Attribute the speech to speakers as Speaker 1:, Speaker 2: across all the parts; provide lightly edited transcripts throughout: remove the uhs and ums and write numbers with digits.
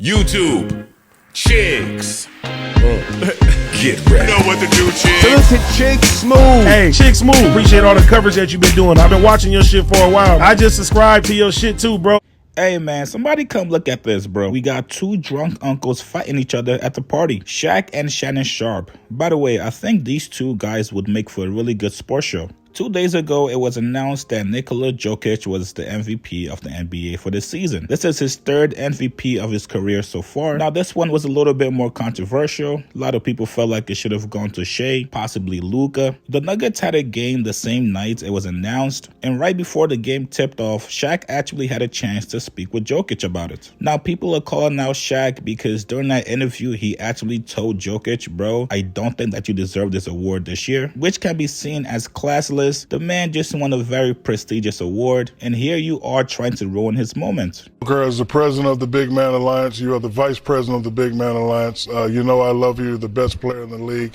Speaker 1: YouTube, chicks. Get ready.
Speaker 2: You know what to do, chicks.
Speaker 3: Listen, Chick Smooth.
Speaker 4: Hey, Chick Smooth, appreciate all the coverage that you've been doing. I've been watching your shit for a while. I just subscribed to your shit too, bro.
Speaker 5: Hey man, somebody come look at this, bro. We got two drunk uncles fighting each other at the party. Shaq and Shannon Sharpe. By the way, I think these two guys would make for a really good sports show. 2 days ago, it was announced that Nikola Jokic was the MVP of the NBA for this season. This is his third MVP of his career so far. Now, this one was a little bit more controversial. A lot of people felt like it should have gone to Shea, possibly Luka. The Nuggets had a game the same night it was announced, and right before the game tipped off, Shaq actually had a chance to speak with Jokic about it. Now, people are calling out Shaq because during that interview, he actually told Jokic, bro, I don't think that you deserve this award this year, which can be seen as classless. The man just won a very prestigious award, and here you are trying to ruin his moment.
Speaker 6: As the president of the Big Man Alliance, you are the vice president of the Big Man Alliance. You know I love you. You're the best player in the league.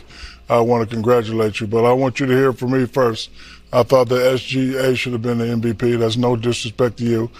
Speaker 6: I want to congratulate you, but I want you to hear from me first. I thought the SGA should have been the MVP. That's no disrespect to you.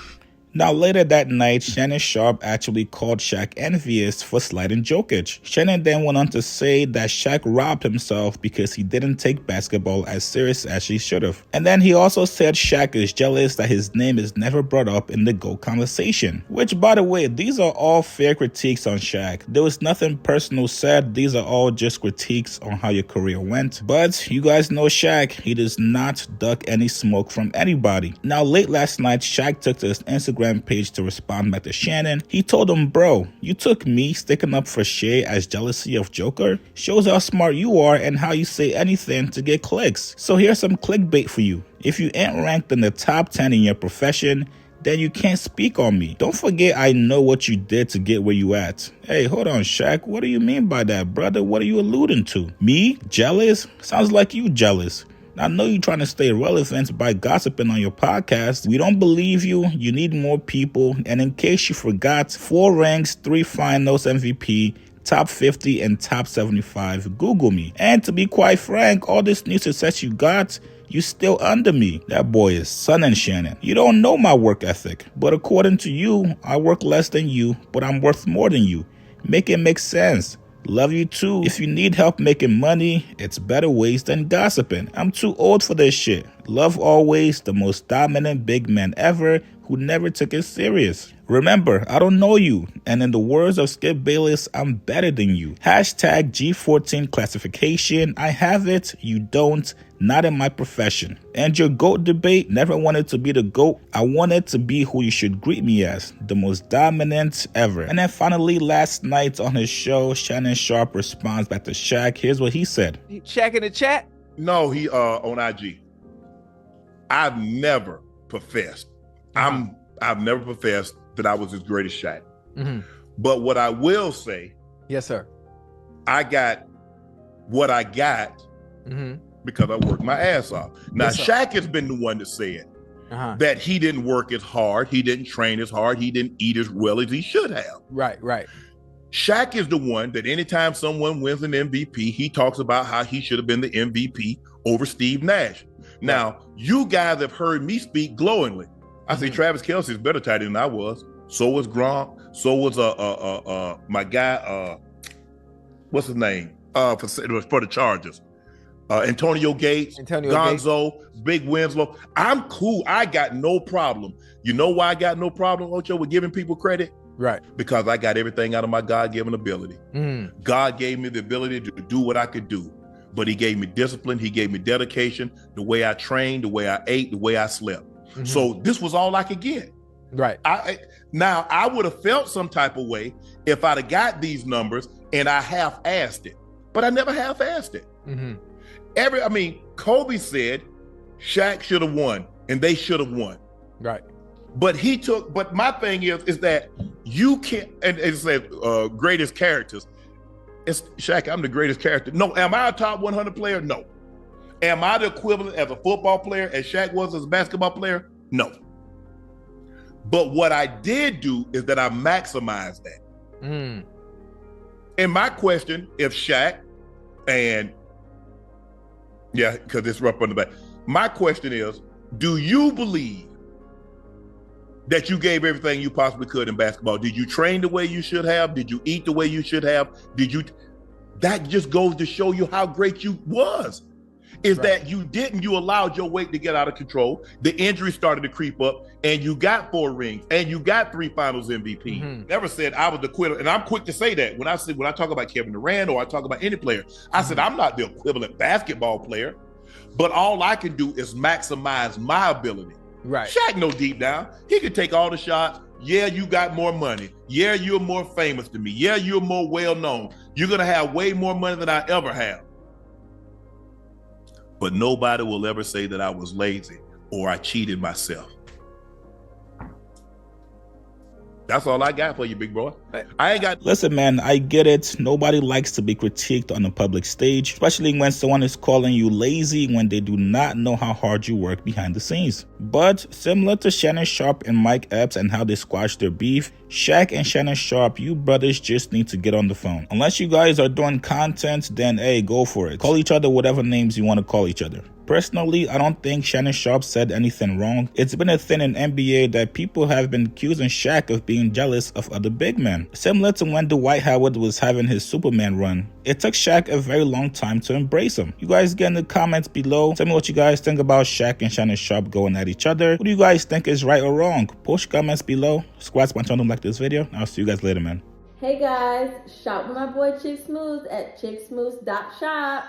Speaker 5: Now, later that night, Shannon Sharpe actually called Shaq envious for sliding Jokic. Shannon then went on to say that Shaq robbed himself because he didn't take basketball as serious as he should have. And then he also said Shaq is jealous that his name is never brought up in the GOAT conversation. Which, by the way, these are all fair critiques on Shaq. There was nothing personal said. These are all just critiques on how your career went. But you guys know Shaq. He does not duck any smoke from anybody. Now, late last night, Shaq took to his Instagram page to respond back to Shannon. He told him, bro, you took me sticking up for Shea as jealousy of Joker? Shows how smart you are and how you say anything to get clicks. So here's some clickbait for you. If you ain't ranked in the top 10 in your profession, then you can't speak on me. Don't forget I know what you did to get where you at. Hey, hold on, Shaq. What do you mean by that, brother? What are you alluding to? Me? Jealous? Sounds like you jealous. I know you're trying to stay relevant by gossiping on your podcast. We don't believe you. You need more people. And in case you forgot, 4 ranks, 3 finals MVP, top 50 and top 75. Google me. And to be quite frank, all this new success you got, you still under me. That boy is sunning Shannon. You don't know my work ethic. But according to you, I work less than you, but I'm worth more than you. Make it make sense. Love you too. If you need help making money, it's better ways than gossiping. I'm too old for this shit. Love always, the most dominant big man ever who never took it serious. Remember, I don't know you, and in the words of Skip Bayless, I'm better than you. Hashtag G14 classification. I have it, you don't. Not in my profession. And your GOAT debate, never wanted to be the GOAT. I wanted to be who you should greet me as, the most dominant ever. And then finally, last night on his show, Shannon Sharpe responds back to Shaq. Here's what he said.
Speaker 3: Shaq in the chat?
Speaker 2: No, he on IG. I've never professed. I've never professed that I was as great as Shaq.
Speaker 3: Mm-hmm.
Speaker 2: But what I will say,
Speaker 3: Yes, sir.
Speaker 2: I got what I got because I worked my ass off. Now,
Speaker 3: Yes, sir.
Speaker 2: Shaq has been the one to say it, that he didn't work as hard, he didn't train as hard, he didn't eat as well as he should have.
Speaker 3: Right.
Speaker 2: Shaq is the one that anytime someone wins an MVP, he talks about how he should have been the MVP over Steve Nash. Now, you guys have heard me speak glowingly. I say Travis Kelce is better tight end than I was. So was Gronk. So was my guy, what's his name? For the Chargers. Antonio Gates, Gonzo, Big Winslow. I'm cool. I got no problem. You know why I got no problem, Ocho, with giving people credit?
Speaker 3: Right.
Speaker 2: Because I got everything out of my God-given ability. God gave me the ability to do what I could do. But he gave me discipline. He gave me dedication, the way I trained, the way I ate, the way I slept. So this was all I could get.
Speaker 3: Right.
Speaker 2: Now, I would have felt some type of way if I'd have got these numbers and I half-assed it. But I never half-assed it. Kobe said Shaq should have won and they should have won.
Speaker 3: Right.
Speaker 2: But my thing is that you can't, and it said greatest characters. It's Shaq, I'm the greatest character. No, am I a top 100 player? No. Am I the equivalent as a football player as Shaq was as a basketball player? No. But what I did do is that I maximized that. And my question, if Shaq and because it's rough on the back. My question is, do you believe that you gave everything you possibly could in basketball? Did you train the way you should have? Did you eat the way you should have? That just goes to show you how great you was. Is that you allowed your weight to get out of control. The injuries started to creep up, and you got 4 rings, and you got 3 finals MVP. Never said I was the quitter. And I'm quick to say that when I talk about Kevin Durant or I talk about any player, I said I'm not the equivalent basketball player, but all I can do is maximize my ability.
Speaker 3: Right.
Speaker 2: Shaq know deep down, he could take all the shots. Yeah, you got more money. Yeah, you're more famous than me. Yeah, you're more well-known. You're going to have way more money than I ever have. But nobody will ever say that I was lazy or I cheated myself. That's all I got for you, big boy. I ain't got...
Speaker 5: Listen, man, I get it. Nobody likes to be critiqued on a public stage, especially when someone is calling you lazy when they do not know how hard you work behind the scenes. But similar to Shannon Sharpe and Mike Epps and how they squashed their beef, Shaq and Shannon Sharpe, you brothers just need to get on the phone. Unless you guys are doing content, then hey, go for it. Call each other whatever names you want to call each other. Personally, I don't think Shannon Sharpe said anything wrong. It's been a thing in NBA that people have been accusing Shaq of being jealous of other big men. Similar to when Dwight Howard was having his Superman run. It took Shaq a very long time to embrace him. You guys get in the comments below. Tell me what you guys think about Shaq and Shannon Sharpe going at each other. What do you guys think is right or wrong? Post your comments below. Subscribe to my channel, like this video. I'll see you guys later, man.
Speaker 7: Hey guys, shop with my boy Chick Smooth at chicksmooth.shop.